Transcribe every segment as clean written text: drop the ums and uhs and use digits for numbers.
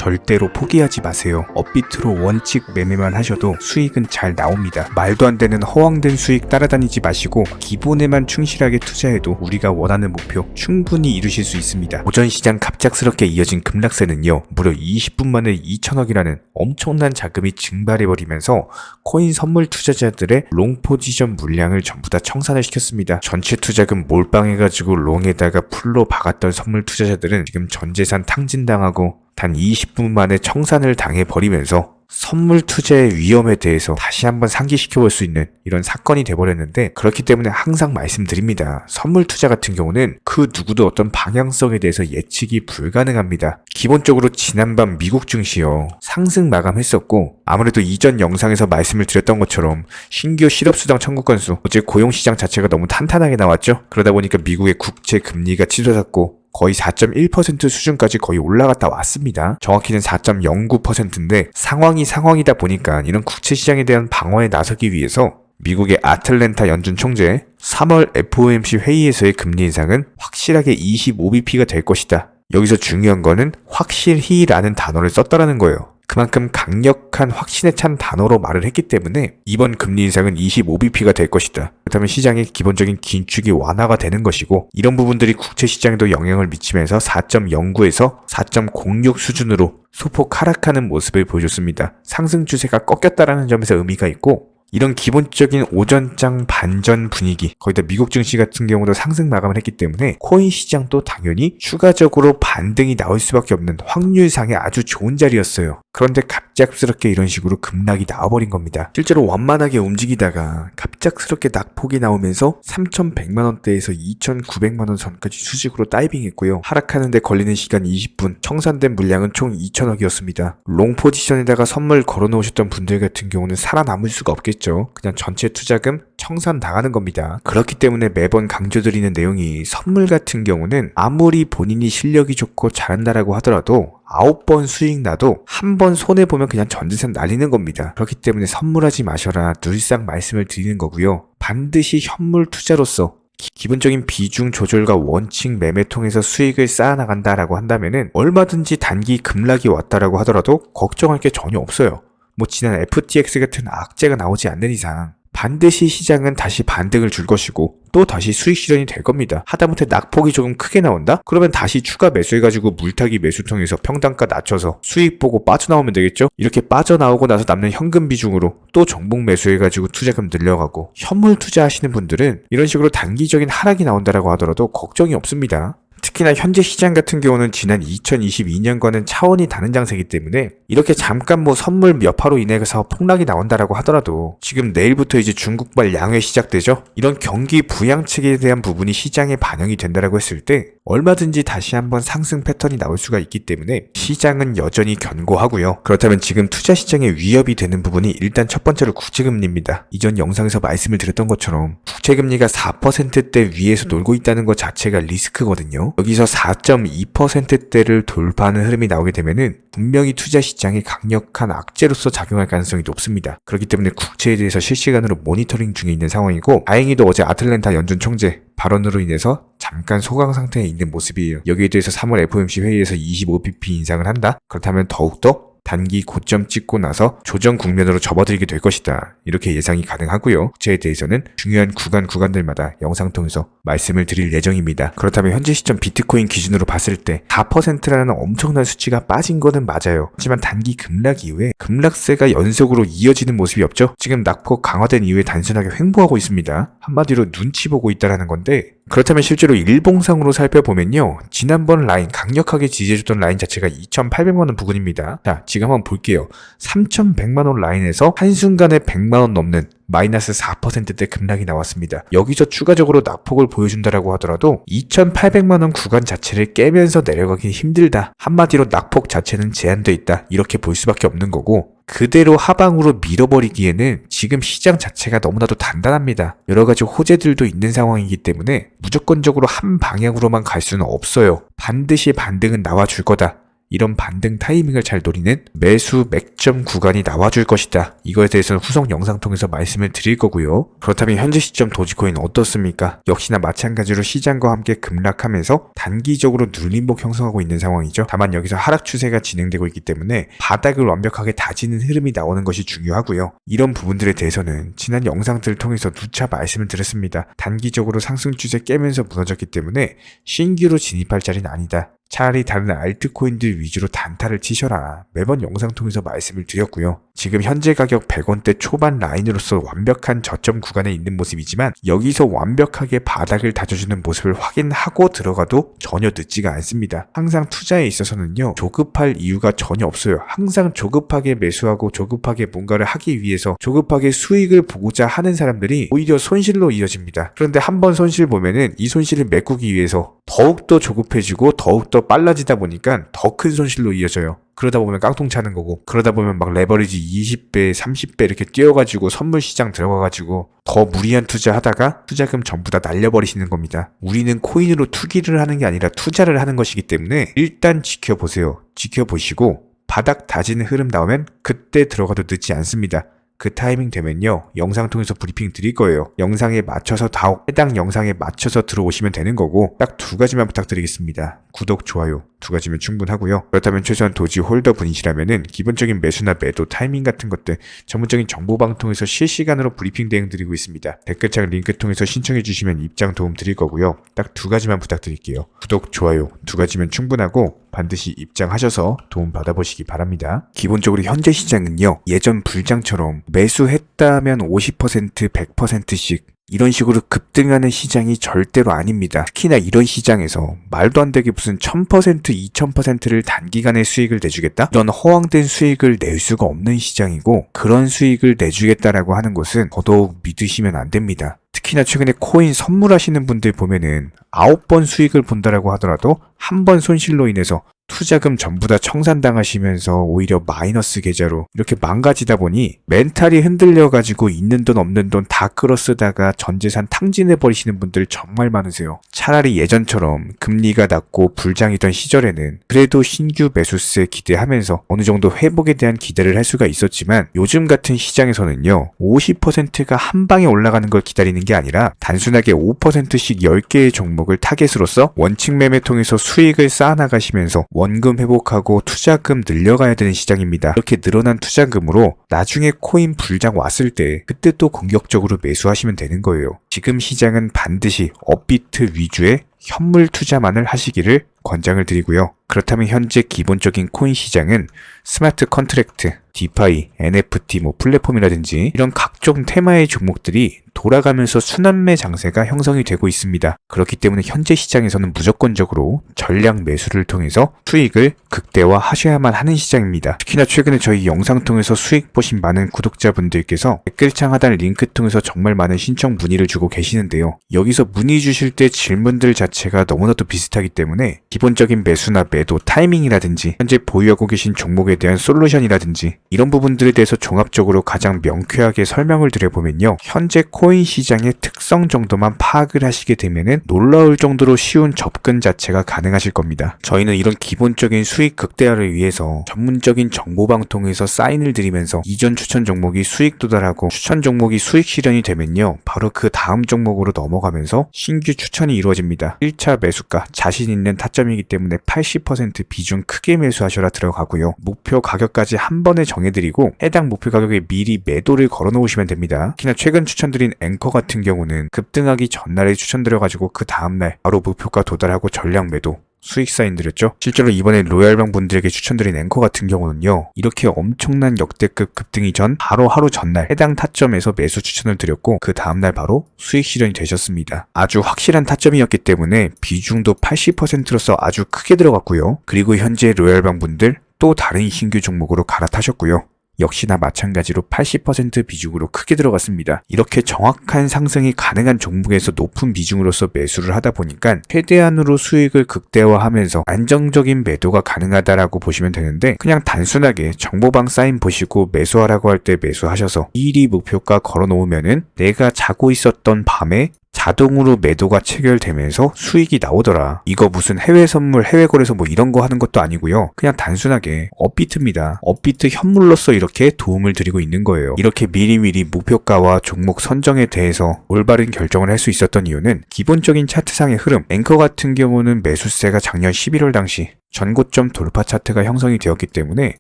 절대로 포기하지 마세요. 업비트로 원칙 매매만 하셔도 수익은 잘 나옵니다. 말도 안 되는 허황된 수익 따라다니지 마시고 기본에만 충실하게 투자해도 우리가 원하는 목표 충분히 이루실 수 있습니다. 오전 시장 갑작스럽게 이어진 급락세는요, 무려 20분 만에 2천억이라는 엄청난 자금이 증발해버리면서 코인 선물 투자자들의 롱 포지션 물량을 전부 다 청산을 시켰습니다. 전체 투자금 몰빵해가지고 롱에다가 풀로 박았던 선물 투자자들은 지금 전재산 탕진당하고 단 20분 만에 청산을 당해버리면서 선물 투자의 위험에 대해서 다시 한번 상기시켜볼 수 있는 이런 사건이 돼버렸는데, 그렇기 때문에 항상 말씀드립니다. 선물 투자 같은 경우는 그 누구도 어떤 방향성에 대해서 예측이 불가능합니다. 기본적으로 지난밤 미국 증시요, 상승 마감했었고, 아무래도 이전 영상에서 말씀을 드렸던 것처럼 신규 실업수당 청구 건수, 어제 고용시장 자체가 너무 탄탄하게 나왔죠. 그러다 보니까 미국의 국채 금리가 치솟았고 거의 4.1% 수준까지 거의 올라갔다 왔습니다. 정확히는 4.09%인데 상황이다 보니까 이런 국채 시장에 대한 방어에 나서기 위해서 미국의 아틀랜타 연준 총재 3월 FOMC 회의에서의 금리 인상은 확실하게 25bp가 될 것이다. 여기서 중요한 거는 확실히라는 단어를 썼다라는 거예요. 그만큼 강력한 확신에 찬 단어로 말을 했기 때문에 이번 금리 인상은 25bp가 될 것이다. 그렇다면 시장의 기본적인 긴축이 완화가 되는 것이고, 이런 부분들이 국채 시장에도 영향을 미치면서 4.09에서 4.06 수준으로 소폭 하락하는 모습을 보여줬습니다. 상승 추세가 꺾였다라는 점에서 의미가 있고, 이런 기본적인 오전장 반전 분위기, 거기다 미국 증시 같은 경우도 상승 마감을 했기 때문에 코인 시장도 당연히 추가적으로 반등이 나올 수밖에 없는 확률상의 아주 좋은 자리였어요. 그런데 갑작스럽게 이런 식으로 급락이 나와버린 겁니다. 실제로 완만하게 움직이다가 갑작스럽게 낙폭이 나오면서 3,100만원대에서 2,900만원 선까지 수직으로 다이빙했고요. 하락하는데 걸리는 시간 20분, 청산된 물량은 총 2천억이었습니다. 롱 포지션에다가 선물 걸어놓으셨던 분들 같은 경우는 살아남을 수가 없겠죠. 그냥 전체 투자금 청산 당하는 겁니다. 그렇기 때문에 매번 강조드리는 내용이, 선물 같은 경우는 아무리 본인이 실력이 좋고 잘한다라고 하더라도 9번 수익 나도 한 번 손해보면 그냥 전재산 날리는 겁니다. 그렇기 때문에 선물하지 마셔라 늘상 말씀을 드리는 거고요. 반드시 현물 투자로서 기본적인 비중 조절과 원칙 매매 통해서 수익을 쌓아나간다라고 한다면은 얼마든지 단기 급락이 왔다라고 하더라도 걱정할 게 전혀 없어요. 지난 FTX 같은 악재가 나오지 않는 이상 반드시 시장은 다시 반등을 줄 것이고 또 다시 수익 실현이 될 겁니다. 하다못해 낙폭이 조금 크게 나온다? 그러면 다시 추가 매수해가지고 물타기 매수 통해서 평단가 낮춰서 수익 보고 빠져나오면 되겠죠? 이렇게 빠져나오고 나서 남는 현금 비중으로 또 종목 매수해가지고 투자금 늘려가고, 현물 투자하시는 분들은 이런 식으로 단기적인 하락이 나온다라고 하더라도 걱정이 없습니다. 특히나 현재 시장 같은 경우는 지난 2022년과는 차원이 다른 장세이기 때문에 이렇게 잠깐 선물 여파로 인해서 폭락이 나온다라고 하더라도 지금 내일부터 이제 중국발 양회 시작되죠? 이런 경기 부양책에 대한 부분이 시장에 반영이 된다라고 했을 때 얼마든지 다시 한번 상승 패턴이 나올 수가 있기 때문에 시장은 여전히 견고하고요. 그렇다면 지금 투자 시장에 위협이 되는 부분이 일단 첫 번째로 국채금리입니다. 이전 영상에서 말씀을 드렸던 것처럼 국채금리가 4%대 위에서 놀고 있다는 것 자체가 리스크거든요. 여기서 4.2%대를 돌파하는 흐름이 나오게 되면은 분명히 투자 시장에 강력한 악재로서 작용할 가능성이 높습니다. 그렇기 때문에 국채에 대해서 실시간으로 모니터링 중에 있는 상황이고, 다행히도 어제 아틀랜타 연준 총재 발언으로 인해서 잠깐 소강 상태에 있는 모습이에요. 여기에 대해서 3월 FOMC 회의에서 25bp 인상을 한다? 그렇다면 더욱더 단기 고점 찍고 나서 조정 국면으로 접어들게 될 것이다. 이렇게 예상이 가능하고요. 국채에 대해서는 중요한 구간들마다 영상 통해서 말씀을 드릴 예정입니다. 그렇다면 현재 시점 비트코인 기준으로 봤을 때 4%라는 엄청난 수치가 빠진 거는 맞아요. 하지만 단기 급락 이후에 급락세가 연속으로 이어지는 모습이 없죠. 지금 낙폭 강화된 이후에 단순하게 횡보하고 있습니다. 한마디로 눈치 보고 있다라는 건데, 그렇다면 실제로 일봉상으로 살펴보면요, 지난번 라인, 강력하게 지지해줬던 라인 자체가 2,800만원 부근입니다. 자, 지금 한번 볼게요. 3,100만원 라인에서 한순간에 100만원 넘는 마이너스 4%대 급락이 나왔습니다. 여기서 추가적으로 낙폭을 보여준다라고 하더라도 2,800만원 구간 자체를 깨면서 내려가기 힘들다. 한마디로 낙폭 자체는 제한돼 있다. 이렇게 볼 수밖에 없는 거고, 그대로 하방으로 밀어버리기에는 지금 시장 자체가 너무나도 단단합니다. 여러가지 호재들도 있는 상황이기 때문에 무조건적으로 한 방향으로만 갈 수는 없어요. 반드시 반등은 나와줄 거다. 이런 반등 타이밍을 잘 노리는 매수 맥점 구간이 나와줄 것이다. 이거에 대해서는 후속 영상 통해서 말씀을 드릴 거고요. 그렇다면 현재 시점 도지코인 어떻습니까? 역시나 마찬가지로 시장과 함께 급락하면서 단기적으로 눌림목 형성하고 있는 상황이죠. 다만 여기서 하락 추세가 진행되고 있기 때문에 바닥을 완벽하게 다지는 흐름이 나오는 것이 중요하고요. 이런 부분들에 대해서는 지난 영상들을 통해서 누차 말씀을 드렸습니다. 단기적으로 상승 추세 깨면서 무너졌기 때문에 신규로 진입할 자리는 아니다. 차라리 다른 알트코인들 위주로 단타를 치셔라. 매번 영상 통해서 말씀을 드렸고요. 지금 현재 가격 100원대 초반 라인으로서 완벽한 저점 구간에 있는 모습이지만 여기서 완벽하게 바닥을 다져주는 모습을 확인하고 들어가도 전혀 늦지가 않습니다. 항상 투자에 있어서는요. 조급할 이유가 전혀 없어요. 항상 조급하게 매수하고 조급하게 뭔가를 하기 위해서 조급하게 수익을 보고자 하는 사람들이 오히려 손실로 이어집니다. 그런데 한번 손실 보면은 이 손실을 메꾸기 위해서 더욱더 조급해지고 더욱더 빨라지다 보니까 더 큰 손실로 이어져요. 그러다 보면 깡통 차는 거고 그러다 보면 막 레버리지 20배, 30배 이렇게 뛰어가지고 선물 시장 들어가가지고 더 무리한 투자하다가 투자금 전부 다 날려버리시는 겁니다. 우리는 코인으로 투기를 하는 게 아니라 투자를 하는 것이기 때문에 일단 지켜보세요. 지켜보시고 바닥 다지는 흐름 나오면 그때 들어가도 늦지 않습니다. 그 타이밍 되면요. 영상 통해서 브리핑 드릴 거예요. 영상에 맞춰서 해당 영상에 맞춰서 들어오시면 되는 거고 딱 두 가지만 부탁드리겠습니다. 구독, 좋아요 두 가지면 충분하고요. 그렇다면 최소한 도지 홀더 분이시라면은 기본적인 매수나 매도 타이밍 같은 것들 전문적인 정보방 통해서 실시간으로 브리핑 대응 드리고 있습니다. 댓글창 링크 통해서 신청해 주시면 입장 도움 드릴 거고요. 딱 두 가지만 부탁드릴게요. 구독, 좋아요 두 가지면 충분하고 반드시 입장하셔서 도움 받아보시기 바랍니다. 기본적으로 현재 시장은요. 예전 불장처럼 매수했다면 50%, 100%씩 이런 식으로 급등하는 시장이 절대로 아닙니다. 특히나 이런 시장에서 말도 안 되게 무슨 1000%, 2000%를 단기간에 수익을 내주겠다? 이런 허황된 수익을 낼 수가 없는 시장이고 그런 수익을 내주겠다라고 하는 것은 더더욱 믿으시면 안 됩니다. 특히나 최근에 코인 선물하시는 분들 보면은 9번 수익을 본다라고 하더라도 한 번 손실로 인해서 투자금 전부 다 청산당하시면서 오히려 마이너스 계좌로 이렇게 망가지다 보니 멘탈이 흔들려가지고 있는 돈 없는 돈 다 끌어쓰다가 전재산 탕진해버리시는 분들 정말 많으세요. 차라리 예전처럼 금리가 낮고 불장이던 시절에는 그래도 신규 매수세 기대하면서 어느 정도 회복에 대한 기대를 할 수가 있었지만 요즘 같은 시장에서는요. 50%가 한 방에 올라가는 걸 기다리는 게 아니라 단순하게 5%씩 10개의 종목을 타겟으로서 원칙 매매 통해서 수익을 쌓아나가시면서 원금 회복하고 투자금 늘려가야 되는 시장입니다. 이렇게 늘어난 투자금으로 나중에 코인 불장 왔을 때 그때 또 공격적으로 매수하시면 되는 거예요. 지금 시장은 반드시 업비트 위주의 현물 투자만을 하시기를 권장을 드리고요. 그렇다면 현재 기본적인 코인 시장은 스마트 컨트랙트, 디파이, NFT, 플랫폼이라든지 이런 각종 테마의 종목들이 돌아가면서 순환매 장세가 형성이 되고 있습니다. 그렇기 때문에 현재 시장에서는 무조건적으로 전량 매수를 통해서 수익을 극대화하셔야만 하는 시장입니다. 특히나 최근에 저희 영상 통해서 수익 보신 많은 구독자분들께서 댓글창 하단 링크 통해서 정말 많은 신청 문의를 주고 계시는데요. 여기서 문의 주실 때 질문들 자체가 너무나도 비슷하기 때문에 기본적인 매수나 매도 타이밍이라든지 현재 보유하고 계신 종목에 대한 솔루션이라든지 이런 부분들에 대해서 종합적으로 가장 명쾌하게 설명을 드려보면요. 현재 코인 시장의 특성 정도만 파악을 하시게 되면은 놀라울 정도로 쉬운 접근 자체가 가능하실 겁니다. 저희는 이런 기본적인 수익 극대화를 위해서 전문적인 정보방 통해서 사인을 드리면서 이전 추천 종목이 수익 도달하고 추천 종목이 수익 실현이 되면요. 바로 그 다음 종목으로 넘어가면서 신규 추천이 이루어집니다. 1차 매수가 자신 있는 타점이기 때문에 80% 비중 크게 매수하셔라 들어가고요. 목표 가격까지 한 번에 정해드리고 해당 목표 가격에 미리 매도를 걸어 놓으시면 됩니다. 특히나 최근 추천드린 앵커 같은 경우는 급등하기 전날에 추천드려가지고 그 다음날 바로 목표가 도달하고 전량 매도 수익 사인 드렸죠. 실제로 이번에 로얄방 분들에게 추천드린 앵커 같은 경우는요. 이렇게 엄청난 역대급 급등이 전 바로 하루 전날 해당 타점에서 매수 추천을 드렸고 그 다음날 바로 수익 실현이 되셨습니다. 아주 확실한 타점이었기 때문에 비중도 80%로서 아주 크게 들어갔고요. 그리고 현재 로얄방 분들 또 다른 신규 종목으로 갈아타셨고요. 역시나 마찬가지로 80% 비중으로 크게 들어갔습니다. 이렇게 정확한 상승이 가능한 종목에서 높은 비중으로서 매수를 하다 보니까 최대한으로 수익을 극대화하면서 안정적인 매도가 가능하다라고 보시면 되는데 그냥 단순하게 정보방 사인 보시고 매수하라고 할 때 매수하셔서 미리 목표가 걸어 놓으면은 내가 자고 있었던 밤에 자동으로 매도가 체결되면서 수익이 나오더라. 이거 무슨 해외 선물, 해외 거래소 뭐 이런 거 하는 것도 아니고요. 그냥 단순하게 업비트입니다. 업비트 현물로서 이렇게 도움을 드리고 있는 거예요. 이렇게 미리미리 목표가와 종목 선정에 대해서 올바른 결정을 할 수 있었던 이유는 기본적인 차트상의 흐름, 앵커 같은 경우는 매수세가 작년 11월 당시 전고점 돌파 차트가 형성이 되었기 때문에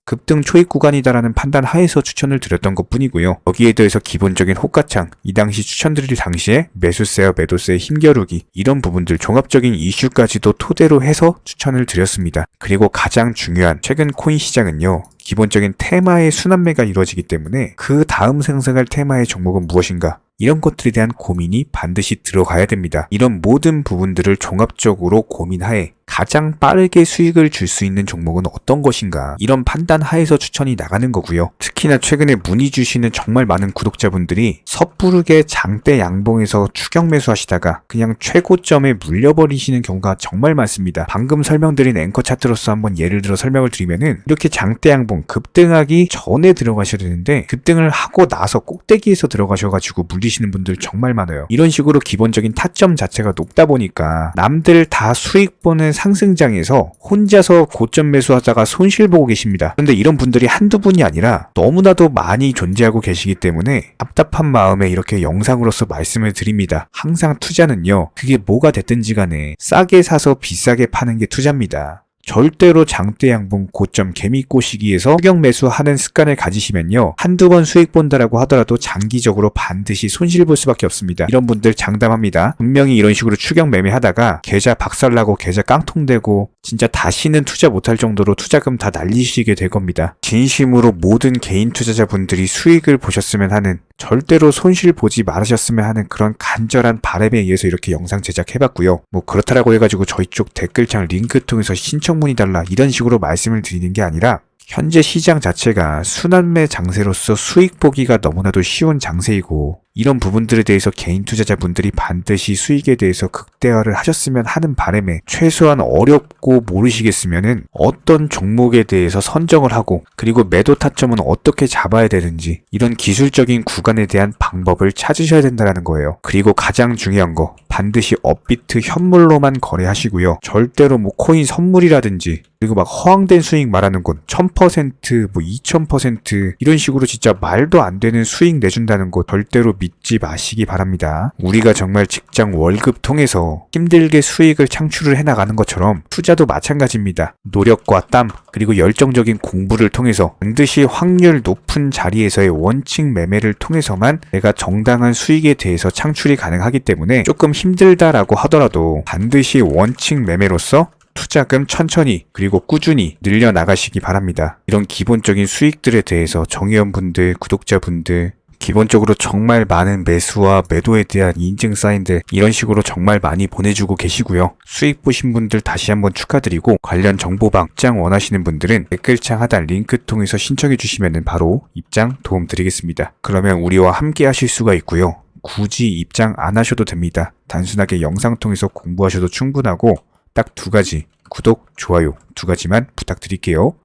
급등 초입 구간이다라는 판단 하에서 추천을 드렸던 것 뿐이고요. 여기에 대해서 기본적인 호가창, 이 당시 추천드릴 당시에 매수세와 매도세의 힘겨루기, 이런 부분들 종합적인 이슈까지도 토대로 해서 추천을 드렸습니다. 그리고 가장 중요한 최근 코인 시장은요. 기본적인 테마의 순환매가 이루어지기 때문에 그 다음 상승할 테마의 종목은 무엇인가? 이런 것들에 대한 고민이 반드시 들어가야 됩니다. 이런 모든 부분들을 종합적으로 고민하에 가장 빠르게 수익을 줄 수 있는 종목은 어떤 것인가, 이런 판단 하에서 추천이 나가는 거고요. 특히나 최근에 문의 주시는 정말 많은 구독자분들이 섣부르게 장대 양봉에서 추격 매수하시다가 그냥 최고점에 물려버리시는 경우가 정말 많습니다. 방금 설명드린 앵커 차트로서 한번 예를 들어 설명을 드리면은 이렇게 장대 양봉 급등하기 전에 들어가셔야 되는데 급등을 하고 나서 꼭대기에서 들어가셔가지고 물리시는 분들 정말 많아요. 이런 식으로 기본적인 타점 자체가 높다 보니까 남들 다 수익 보는 상승장에서 혼자서 고점 매수하다가 손실 보고 계십니다. 그런데 이런 분들이 한두 분이 아니라 너무나도 많이 존재하고 계시기 때문에 답답한 마음에 이렇게 영상으로서 말씀을 드립니다. 항상 투자는요, 그게 뭐가 됐든지 간에 싸게 사서 비싸게 파는 게 투자입니다. 절대로 장대 양봉 고점 개미꼬 시기에서 추격 매수하는 습관을 가지시면요, 한두 번 수익 본다라고 하더라도 장기적으로 반드시 손실 볼 수밖에 없습니다. 이런 분들 장담합니다. 분명히 이런 식으로 추격 매매하다가 계좌 박살나고 계좌 깡통되고 진짜 다시는 투자 못할 정도로 투자금 다 날리시게 될 겁니다. 진심으로 모든 개인 투자자분들이 수익을 보셨으면 하는, 절대로 손실 보지 말으셨으면 하는 그런 간절한 바람에 의해서 이렇게 영상 제작해봤고요. 뭐 그렇다라고 해가지고 저희 쪽 댓글창 링크 통해서 신청문의 달라 이런 식으로 말씀을 드리는 게 아니라, 현재 시장 자체가 순환매 장세로서 수익 보기가 너무나도 쉬운 장세이고, 이런 부분들에 대해서 개인 투자자분들이 반드시 수익에 대해서 극대화를 하셨으면 하는 바람에 최소한 어렵고 모르시겠으면은 어떤 종목에 대해서 선정을 하고, 그리고 매도 타점은 어떻게 잡아야 되는지 이런 기술적인 구간에 대한 방법을 찾으셔야 된다는 거예요. 그리고 가장 중요한 거, 반드시 업비트 현물로만 거래하시고요. 절대로 뭐 코인 선물이라든지 그리고 막 허황된 수익 말하는 건 1000%, 뭐 2000% 이런 식으로 진짜 말도 안 되는 수익 내준다는 거 절대로 믿지 마시기 바랍니다. 우리가 정말 직장 월급 통해서 힘들게 수익을 창출을 해나가는 것처럼 투자도 마찬가지입니다. 노력과 땀, 그리고 열정적인 공부를 통해서 반드시 확률 높은 자리에서의 원칙 매매를 통해서만 내가 정당한 수익에 대해서 창출이 가능하기 때문에 조금 힘들다라고 하더라도 반드시 원칙 매매로서 투자금 천천히 그리고 꾸준히 늘려나가시기 바랍니다. 이런 기본적인 수익들에 대해서 정의원분들, 구독자분들, 기본적으로 정말 많은 매수와 매도에 대한 인증 사인들 이런 식으로 정말 많이 보내주고 계시고요. 수익 보신 분들 다시 한번 축하드리고, 관련 정보방 입장 원하시는 분들은 댓글창 하단 링크 통해서 신청해 주시면 바로 입장 도움 드리겠습니다. 그러면 우리와 함께 하실 수가 있고요. 굳이 입장 안 하셔도 됩니다. 단순하게 영상 통해서 공부하셔도 충분하고 딱 두 가지, 구독, 좋아요 두 가지만 부탁드릴게요.